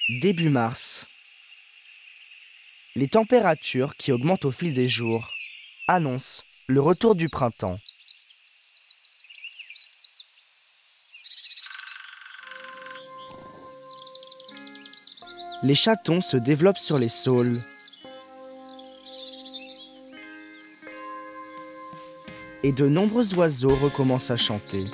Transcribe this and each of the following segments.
Début mars. Les températures qui augmentent au fil des jours annoncent le retour du printemps. Les chatons se développent sur les saules et de nombreux oiseaux recommencent à chanter.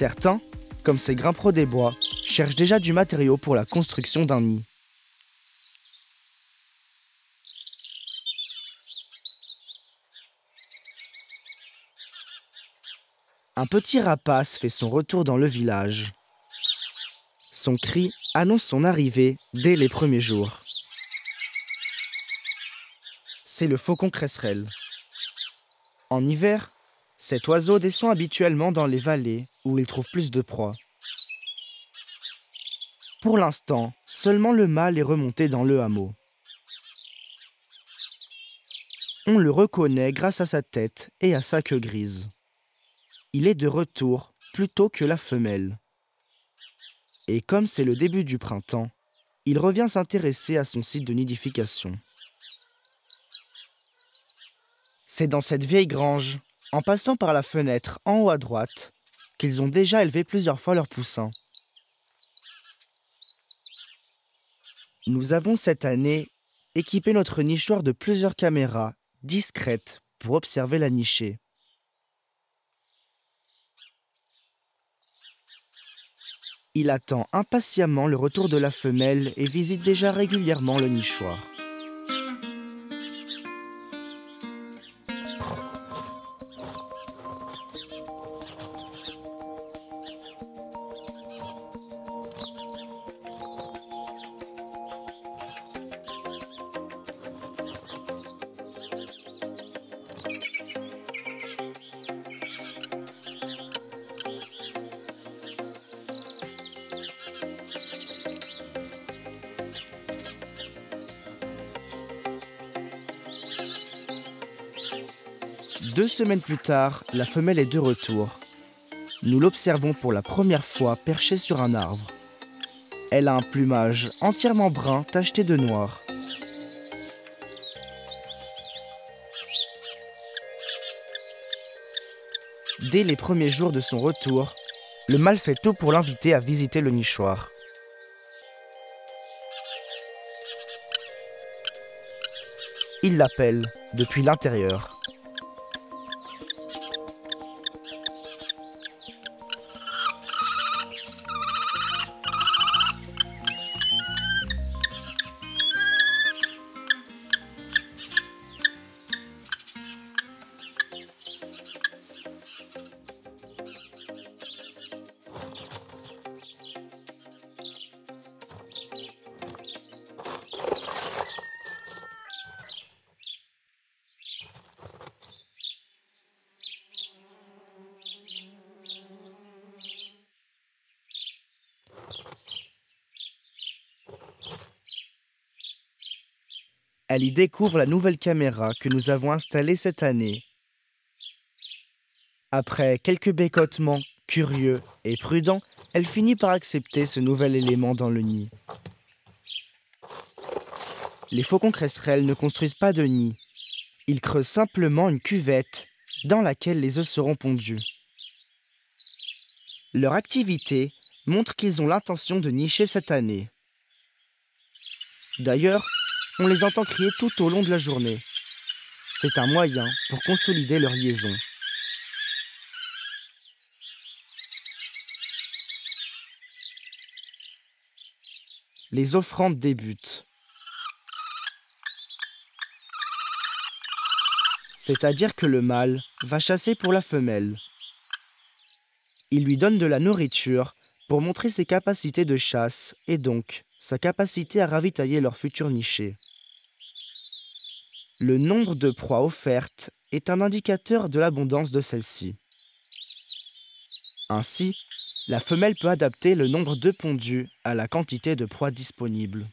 Certains, comme ces grimperaux des bois, cherchent déjà du matériau pour la construction d'un nid. Un petit rapace fait son retour dans le village. Son cri annonce son arrivée dès les premiers jours. C'est le faucon cresserelle. En hiver, cet oiseau descend habituellement dans les vallées où il trouve plus de proies. Pour l'instant, seulement le mâle est remonté dans le hameau. On le reconnaît grâce à sa tête et à sa queue grise. Il est de retour plus tôt que la femelle. Et comme c'est le début du printemps, il revient s'intéresser à son site de nidification. C'est dans cette vieille grange, en passant par la fenêtre en haut à droite, qu'ils ont déjà élevé plusieurs fois leurs poussins. Nous avons cette année équipé notre nichoir de plusieurs caméras discrètes pour observer la nichée. Il attend impatiemment le retour de la femelle et visite déjà régulièrement le nichoir. Deux semaines plus tard, la femelle est de retour. Nous l'observons pour la première fois perchée sur un arbre. Elle a un plumage entièrement brun tacheté de noir. Dès les premiers jours de son retour, le mâle fait tout pour l'inviter à visiter le nichoir. Il l'appelle depuis l'intérieur. Elle y découvre la nouvelle caméra que nous avons installée cette année. Après quelques bécotements curieux et prudents, elle finit par accepter ce nouvel élément dans le nid. Les faucons cresserelles ne construisent pas de nid. Ils creusent simplement une cuvette dans laquelle les œufs seront pondus. Leur activité montre qu'ils ont l'intention de nicher cette année. D'ailleurs, on les entend crier tout au long de la journée. C'est un moyen pour consolider leur liaison. Les offrandes débutent. C'est-à-dire que le mâle va chasser pour la femelle. Il lui donne de la nourriture pour montrer ses capacités de chasse et donc sa capacité à ravitailler leur futur niché. Le nombre de proies offertes est un indicateur de l'abondance de celle-ci. Ainsi, La femelle peut adapter le nombre d'œufs pondus à la quantité de proie disponible.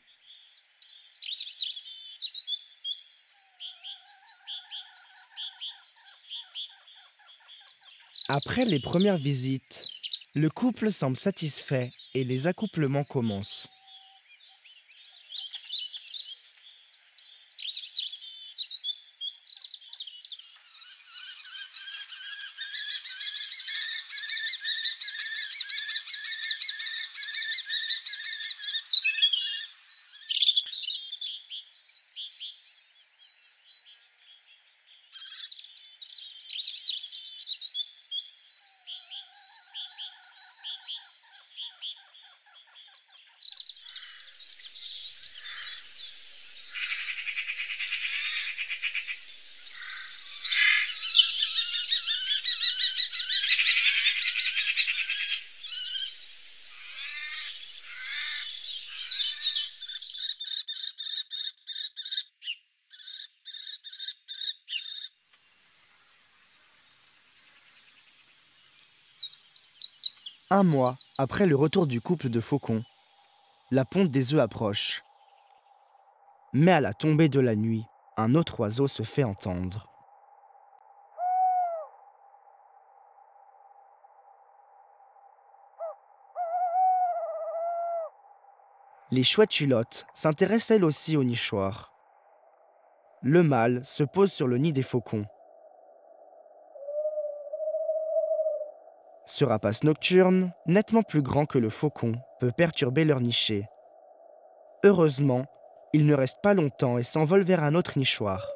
Après les premières visites, le couple semble satisfait et les accouplements commencent. Un mois après le retour du couple de faucons, la ponte des œufs approche. Mais à la tombée de la nuit, un autre oiseau se fait entendre. Les chouettes-hulottes s'intéressent elles aussi au nichoir. Le mâle se pose sur le nid des faucons. Ce rapace nocturne, nettement plus grand que le faucon, peut perturber leur nichée. Heureusement, il ne reste pas longtemps et s'envole vers un autre nichoir.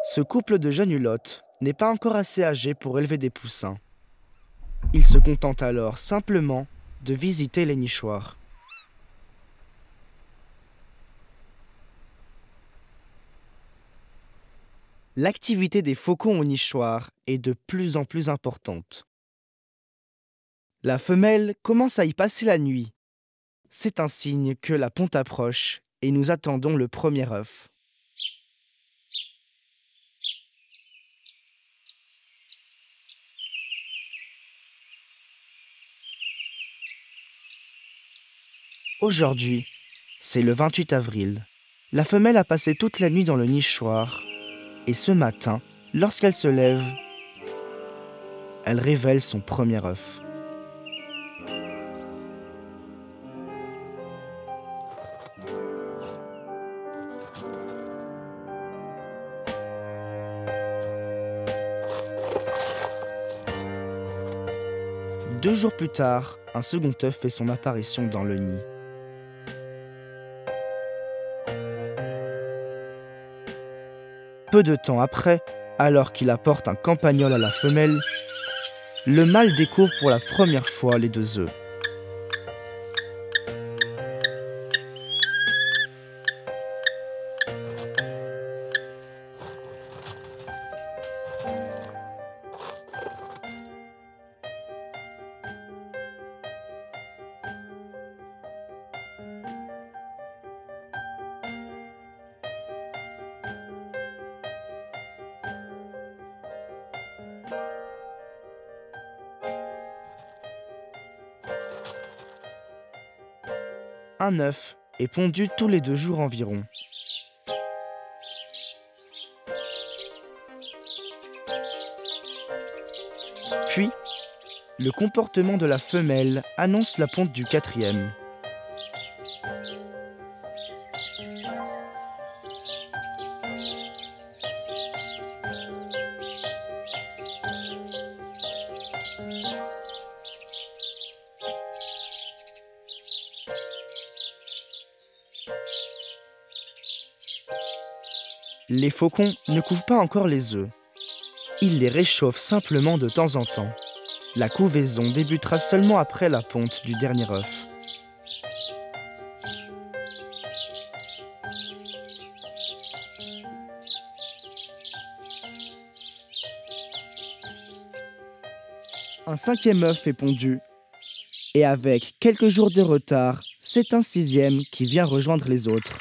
Ce couple de jeunes hulottes n'est pas encore assez âgé pour élever des poussins. Il se contente alors simplement de visiter les nichoirs. L'activité des faucons au nichoir est de plus en plus importante. La femelle commence à y passer la nuit. C'est un signe que la ponte approche et nous attendons le premier œuf. Aujourd'hui, c'est le 28 avril. La femelle a passé toute la nuit dans le nichoir et ce matin, lorsqu'elle se lève, elle révèle son premier œuf. Deux jours plus tard, un second œuf fait son apparition dans le nid. Peu de temps après, alors qu'il apporte un campagnol à la femelle, le mâle découvre pour la première fois les deux œufs. Un œuf est pondu tous les 2 jours environ. Puis, le comportement de la femelle annonce la ponte du quatrième. Les faucons ne couvent pas encore les œufs. Ils les réchauffent simplement de temps en temps. La couvaison débutera seulement après la ponte du dernier œuf. Un cinquième œuf est pondu Et avec quelques jours de retard, c'est un 6e qui vient rejoindre les autres.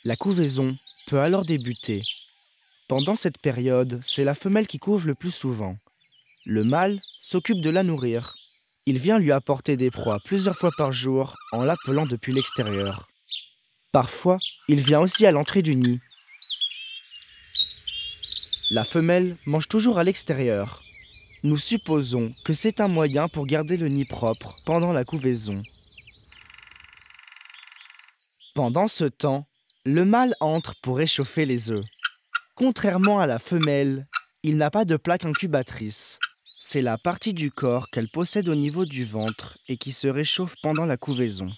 La couvaison peut alors débuter. Pendant cette période, c'est la femelle qui couve le plus souvent. Le mâle s'occupe de la nourrir. Il vient lui apporter des proies plusieurs fois par jour en l'appelant depuis l'extérieur. Parfois, il vient aussi à l'entrée du nid. La femelle mange toujours à l'extérieur. Nous supposons que c'est un moyen pour garder le nid propre pendant la couvaison. Pendant ce temps, le mâle entre pour réchauffer les œufs. Contrairement à la femelle, il n'a pas de plaque incubatrice. C'est la partie du corps qu'elle possède au niveau du ventre et qui se réchauffe pendant la couvaison.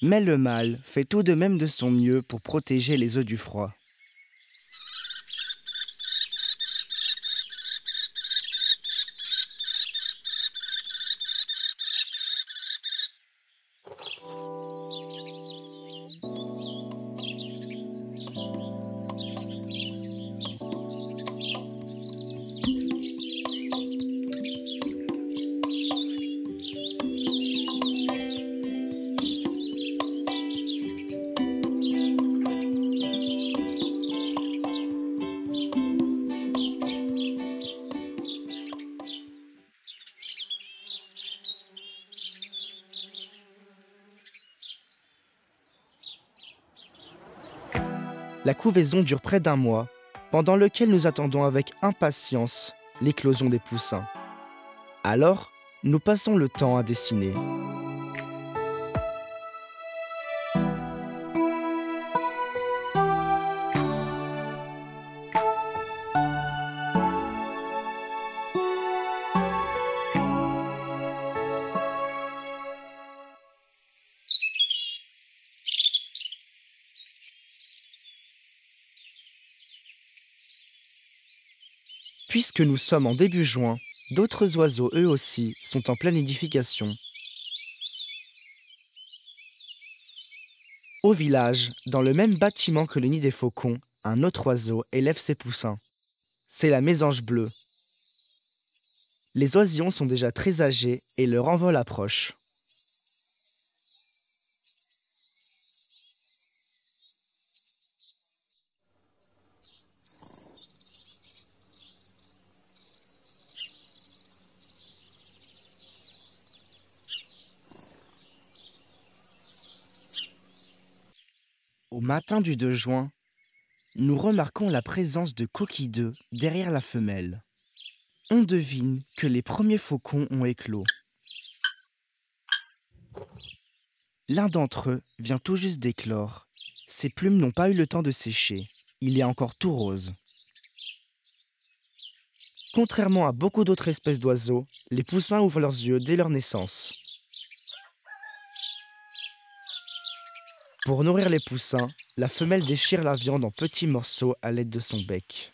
Mais le mâle fait tout de même de son mieux pour protéger les œufs du froid. La couvaison dure près d'1 mois, pendant lequel nous attendons avec impatience l'éclosion des poussins. Alors, nous passons le temps à dessiner. Puisque nous sommes en début juin, d'autres oiseaux, eux aussi, sont en pleine nidification. Au village, dans le même bâtiment que le nid des faucons, un autre oiseau élève ses poussins. C'est la mésange bleue. Les oisillons sont déjà très âgés et leur envol approche. Au matin du 2 juin, nous remarquons la présence de coquilles d'œufs derrière la femelle. On devine que les premiers faucons ont éclos. L'un d'entre eux vient tout juste d'éclore. Ses plumes n'ont pas eu le temps de sécher. Il est encore tout rose. Contrairement à beaucoup d'autres espèces d'oiseaux, les poussins ouvrent leurs yeux dès leur naissance. Pour nourrir les poussins, la femelle déchire la viande en petits morceaux à l'aide de son bec.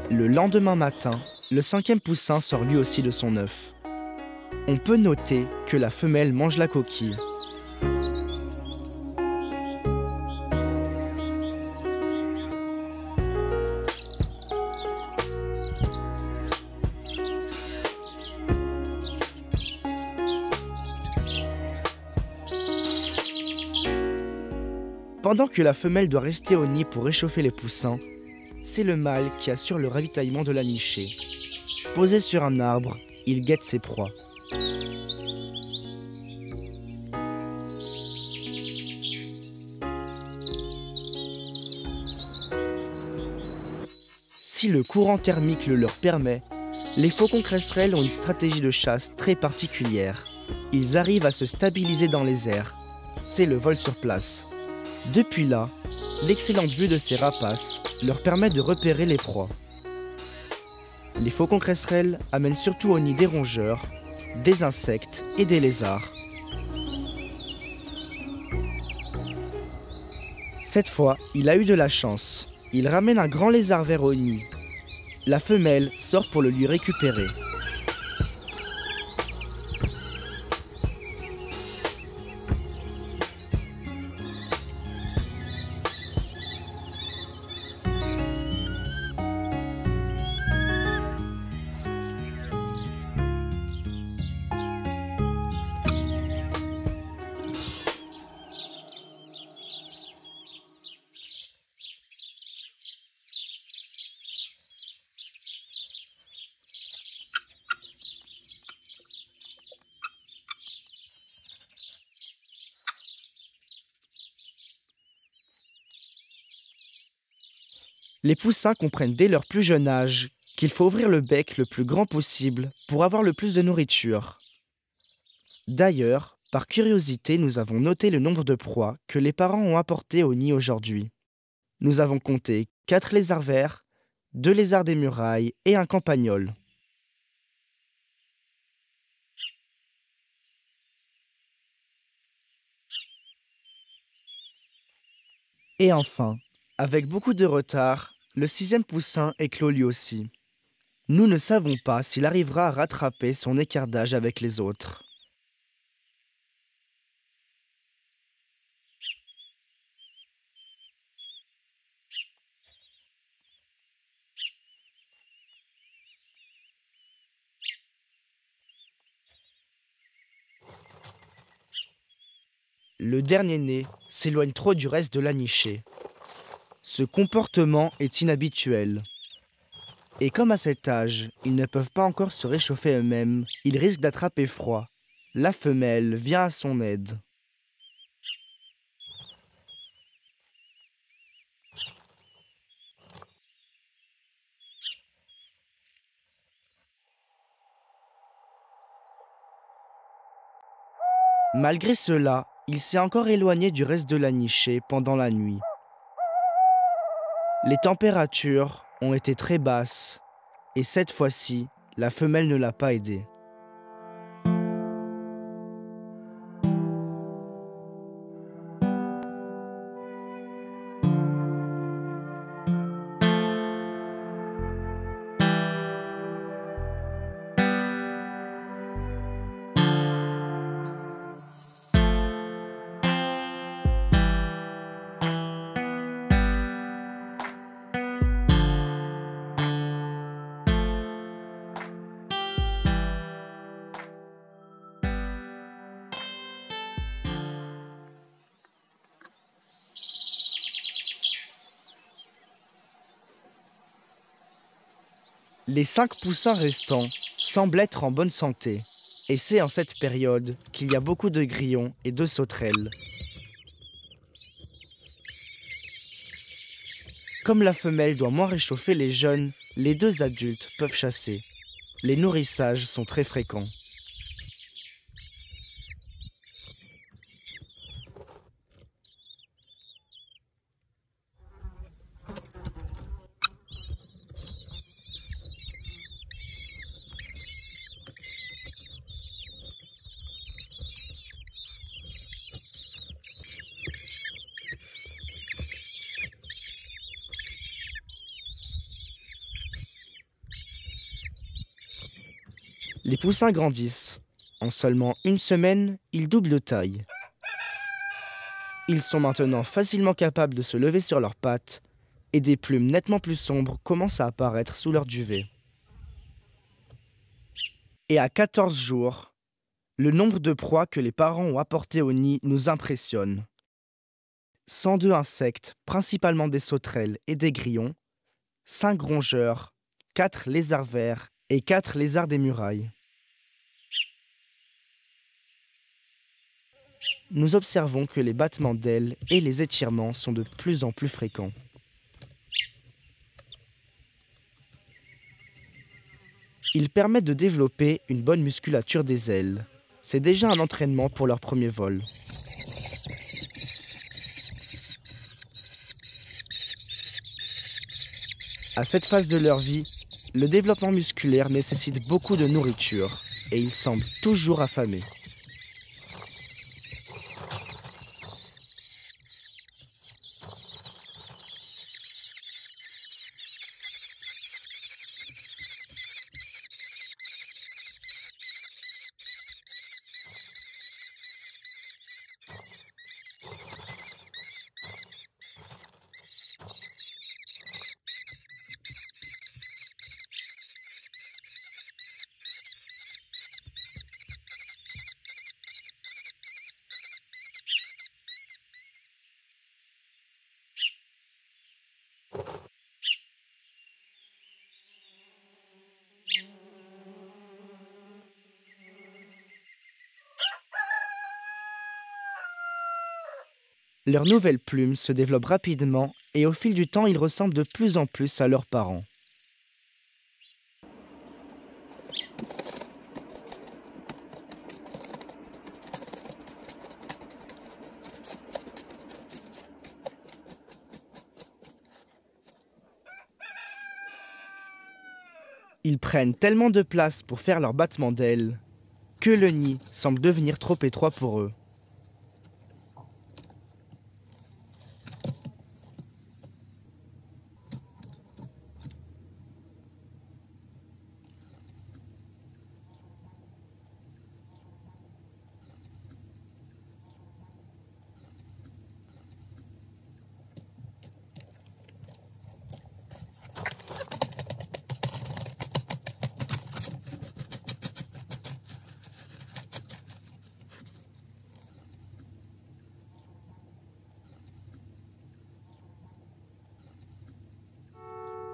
Le lendemain matin, le 5e poussin sort lui aussi de son œuf. On peut noter que la femelle mange la coquille. Pendant que la femelle doit rester au nid pour réchauffer les poussins, c'est le mâle qui assure le ravitaillement de la nichée. Posé sur un arbre, il guette ses proies. Si le courant thermique le leur permet, les faucons cresserelles ont une stratégie de chasse très particulière. Ils arrivent à se stabiliser dans les airs. C'est le vol sur place. Depuis là, l'excellente vue de ces rapaces leur permet de repérer les proies. Les faucons cresserelles amènent surtout au nid des rongeurs, des insectes et des lézards. Cette fois, il a eu de la chance. Il ramène un grand lézard vert au nid. La femelle sort pour le lui récupérer. Les poussins comprennent dès leur plus jeune âge qu'il faut ouvrir le bec le plus grand possible pour avoir le plus de nourriture. D'ailleurs, par curiosité, nous avons noté le nombre de proies que les parents ont apportées au nid aujourd'hui. Nous avons compté 4 lézards verts, 2 lézards des murailles et un campagnol. Et enfin, avec beaucoup de retard, le 6e poussin éclot lui aussi. Nous ne savons pas s'il arrivera à rattraper son écart d'âge avec les autres. Le dernier né s'éloigne trop du reste de la nichée. Ce comportement est inhabituel. Et comme à cet âge, ils ne peuvent pas encore se réchauffer eux-mêmes, ils risquent d'attraper froid. La femelle vient à son aide. Malgré cela, il s'est encore éloigné du reste de la nichée pendant la nuit. Les températures ont été très basses et cette fois-ci, la femelle ne l'a pas aidé. Les 5 poussins restants semblent être en bonne santé. Et c'est en cette période qu'il y a beaucoup de grillons et de sauterelles. Comme la femelle doit moins réchauffer les jeunes, les 2 adultes peuvent chasser. Les nourrissages sont très fréquents. Les poussins grandissent. En seulement une semaine, ils doublent de taille. Ils sont maintenant facilement capables de se lever sur leurs pattes et des plumes nettement plus sombres commencent à apparaître sous leur duvet. Et à 14 jours, le nombre de proies que les parents ont apportées au nid nous impressionne. 102 insectes, principalement des sauterelles et des grillons, 5 rongeurs, 4 lézards verts et 4 lézards des murailles. Nous observons que les battements d'ailes et les étirements sont de plus en plus fréquents. Ils permettent de développer une bonne musculature des ailes. C'est déjà un entraînement pour leur premier vol. À cette phase de leur vie, le développement musculaire nécessite beaucoup de nourriture et ils semblent toujours affamés. Leurs nouvelles plumes se développent rapidement et au fil du temps, ils ressemblent de plus en plus à leurs parents. Ils prennent tellement de place pour faire leur battement d'ailes que le nid semble devenir trop étroit pour eux.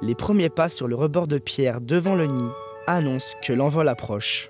Les premiers pas sur le rebord de pierre devant le nid annoncent que l'envol approche.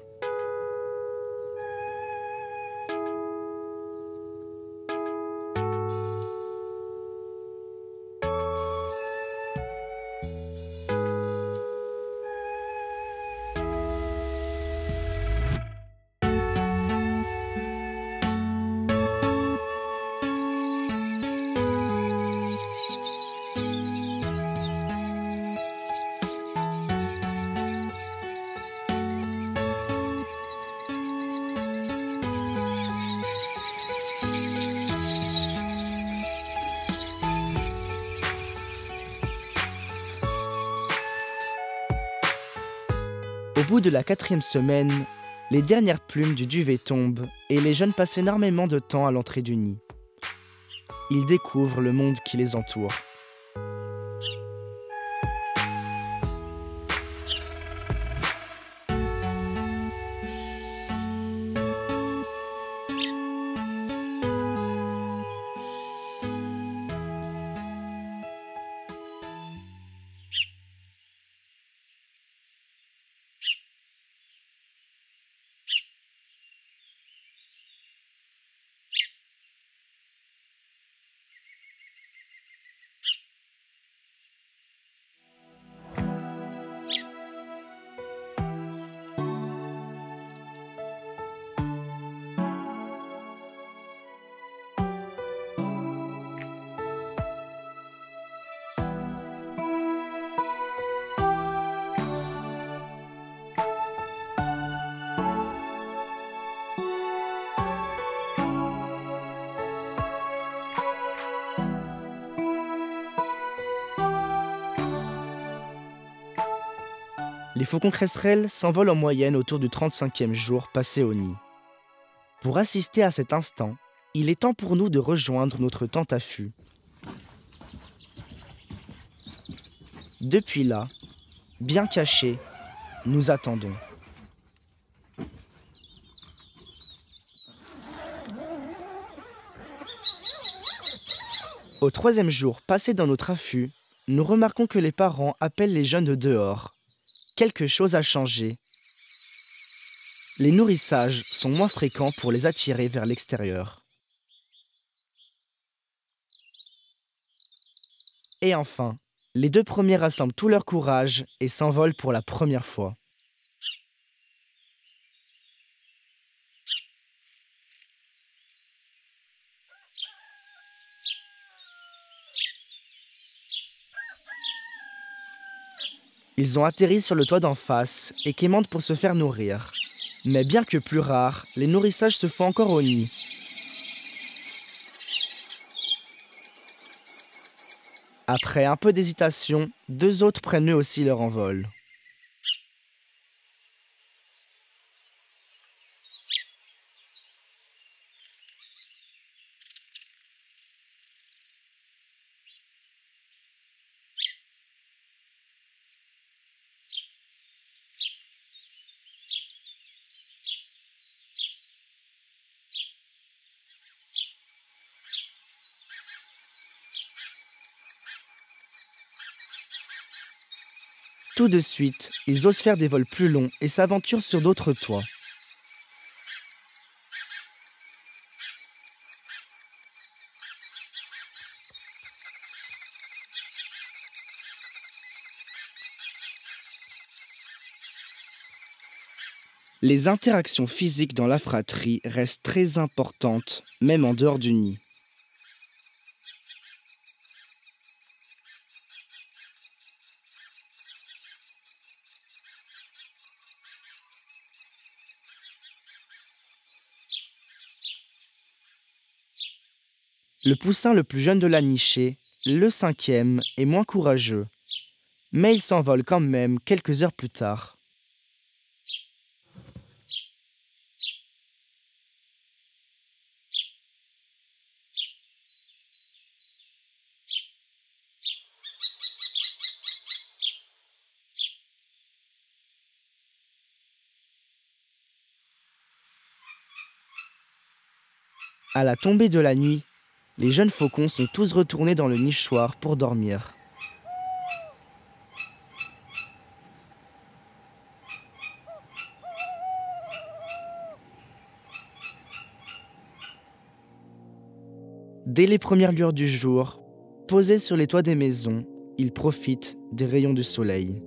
Au bout de la 4e semaine, les dernières plumes du duvet tombent et les jeunes passent énormément de temps à l'entrée du nid. Ils découvrent le monde qui les entoure. Les faucons cresserelles s'envolent en moyenne autour du 35e jour passé au nid. Pour assister à cet instant, il est temps pour nous de rejoindre notre tente à fût. Depuis là, bien cachés, nous attendons. Au 3e jour passé dans notre affût, nous remarquons que les parents appellent les jeunes dehors. Quelque chose a changé. Les nourrissages sont moins fréquents pour les attirer vers l'extérieur. Et enfin, les 2 premiers rassemblent tout leur courage et s'envolent pour la première fois. Ils ont atterri sur le toit d'en face et quémandent pour se faire nourrir. Mais bien que plus rares, les nourrissages se font encore au nid. Après un peu d'hésitation, 2 autres prennent eux aussi leur envol. Tout de suite, ils osent faire des vols plus longs et s'aventurent sur d'autres toits. Les interactions physiques dans la fratrie restent très importantes, même en dehors du nid. Le poussin le plus jeune de la nichée, le cinquième, est moins courageux, mais il s'envole quand même quelques heures plus tard. À la tombée de la nuit, les jeunes faucons sont tous retournés dans le nichoir pour dormir. Dès les premières lueurs du jour, posés sur les toits des maisons, ils profitent des rayons du soleil.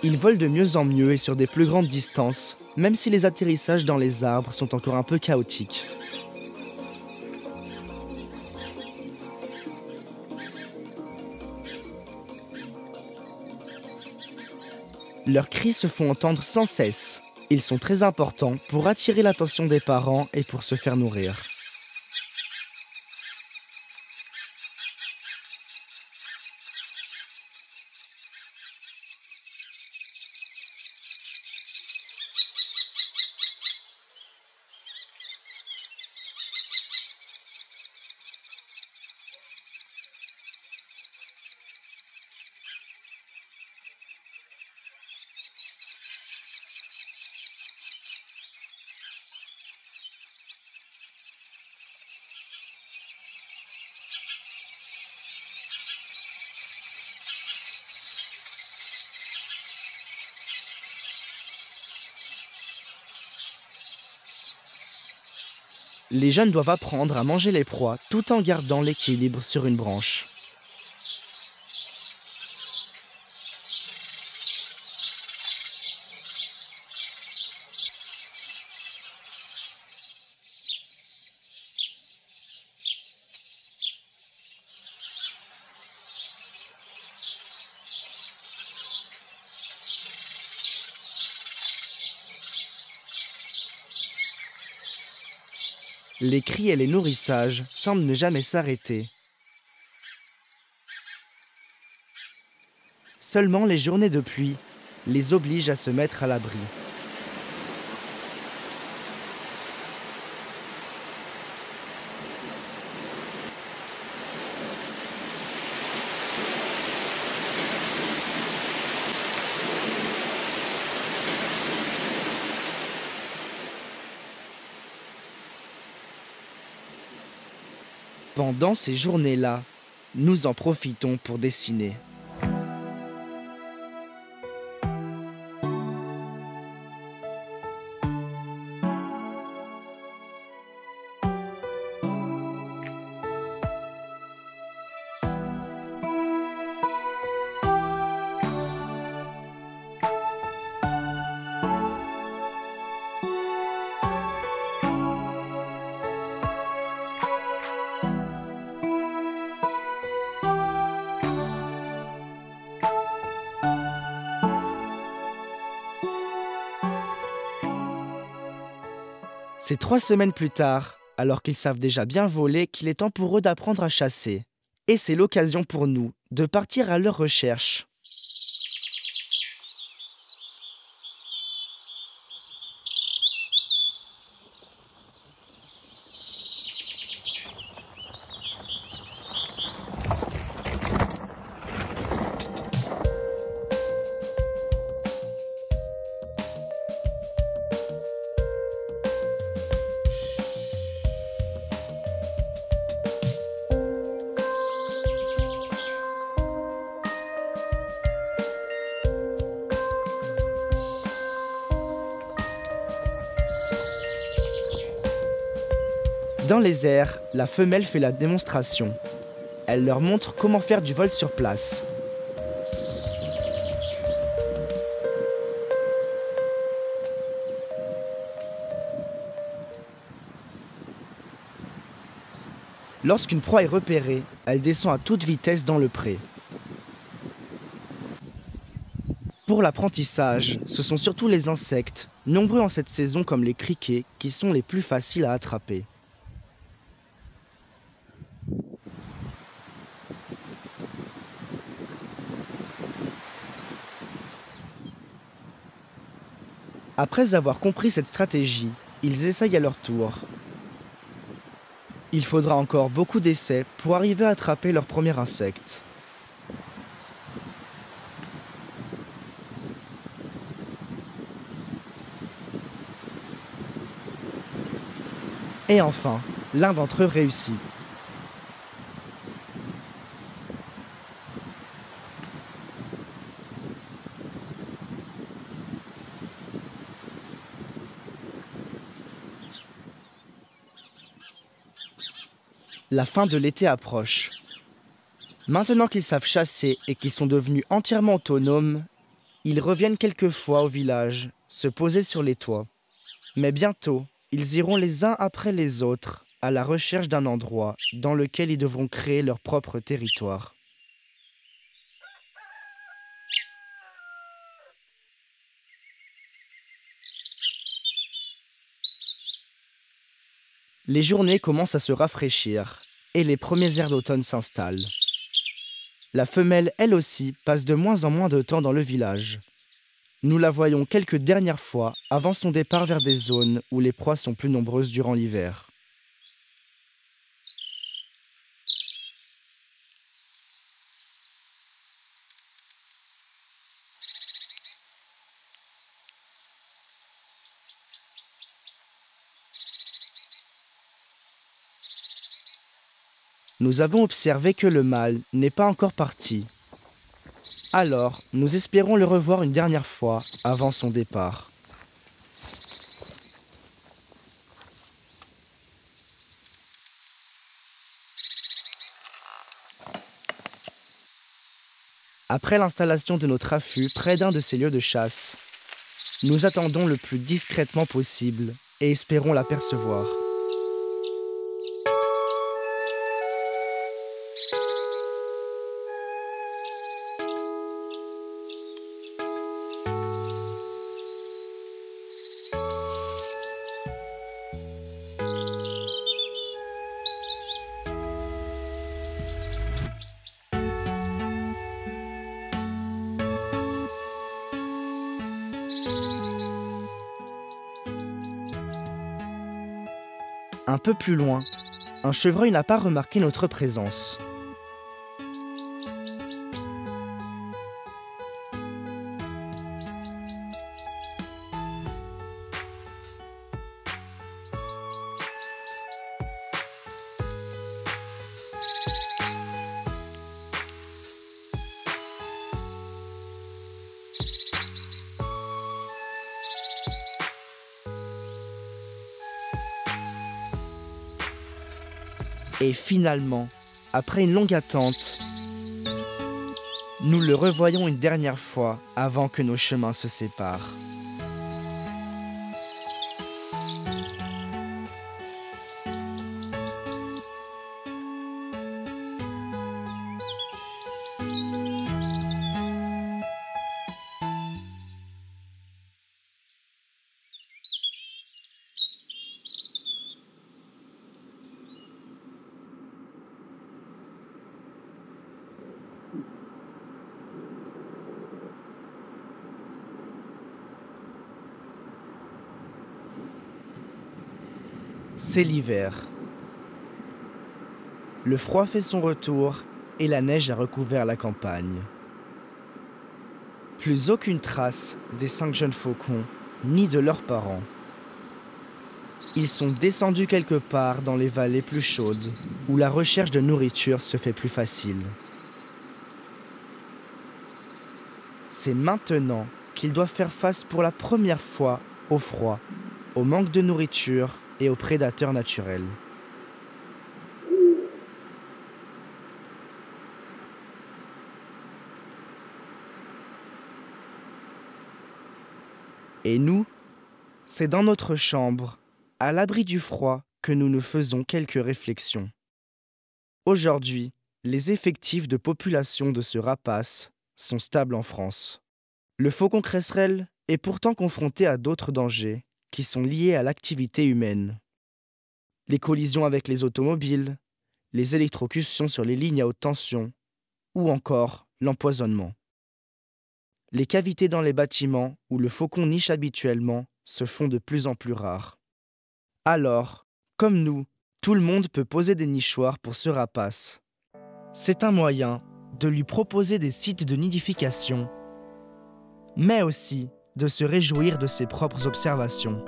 Ils volent de mieux en mieux et sur des plus grandes distances, même si les atterrissages dans les arbres sont encore un peu chaotiques. Leurs cris se font entendre sans cesse. Ils sont très importants pour attirer l'attention des parents et pour se faire nourrir. Les jeunes doivent apprendre à manger les proies tout en gardant l'équilibre sur une branche. Les cris et les nourrissages semblent ne jamais s'arrêter. Seulement les journées de pluie les obligent à se mettre à l'abri. Pendant ces journées-là, nous en profitons pour dessiner. C'est 3 semaines plus tard, alors qu'ils savent déjà bien voler, qu'il est temps pour eux d'apprendre à chasser. Et c'est l'occasion pour nous de partir à leur recherche. Dans les airs, la femelle fait la démonstration. Elle leur montre comment faire du vol sur place. Lorsqu'une proie est repérée, elle descend à toute vitesse dans le pré. Pour l'apprentissage, ce sont surtout les insectes, nombreux en cette saison comme les criquets, qui sont les plus faciles à attraper. Après avoir compris cette stratégie, ils essayent à leur tour. Il faudra encore beaucoup d'essais pour arriver à attraper leur premier insecte. Et enfin, l'un d'entre eux réussit. La fin de l'été approche. Maintenant qu'ils savent chasser et qu'ils sont devenus entièrement autonomes, ils reviennent quelquefois au village, se poser sur les toits. Mais bientôt, ils iront les uns après les autres à la recherche d'un endroit dans lequel ils devront créer leur propre territoire. Les journées commencent à se rafraîchir et les premiers airs d'automne s'installent. La femelle, elle aussi, passe de moins en moins de temps dans le village. Nous la voyons quelques dernières fois avant son départ vers des zones où les proies sont plus nombreuses durant l'hiver. Nous avons observé que le mâle n'est pas encore parti. Alors, nous espérons le revoir une dernière fois avant son départ. Après l'installation de notre affût près d'un de ces lieux de chasse, nous attendons le plus discrètement possible et espérons l'apercevoir. Un peu plus loin, un chevreuil n'a pas remarqué notre présence. Et finalement, après une longue attente, nous le revoyons une dernière fois avant que nos chemins se séparent. C'est l'hiver. Le froid fait son retour et la neige a recouvert la campagne. Plus aucune trace des 5 jeunes faucons, ni de leurs parents. Ils sont descendus quelque part dans les vallées plus chaudes, où la recherche de nourriture se fait plus facile. C'est maintenant qu'ils doivent faire face pour la première fois au froid, au manque de nourriture et aux prédateurs naturels. Et nous, c'est dans notre chambre, à l'abri du froid, que nous nous faisons quelques réflexions. Aujourd'hui, les effectifs de population de ce rapace sont stables en France. Le faucon cresserelle est pourtant confronté à d'autres dangers qui sont liés à l'activité humaine. Les collisions avec les automobiles, les électrocutions sur les lignes à haute tension, ou encore l'empoisonnement. Les cavités dans les bâtiments où le faucon niche habituellement se font de plus en plus rares. Alors, comme nous, tout le monde peut poser des nichoirs pour ce rapace. C'est un moyen de lui proposer des sites de nidification, mais aussi de se réjouir de ses propres observations.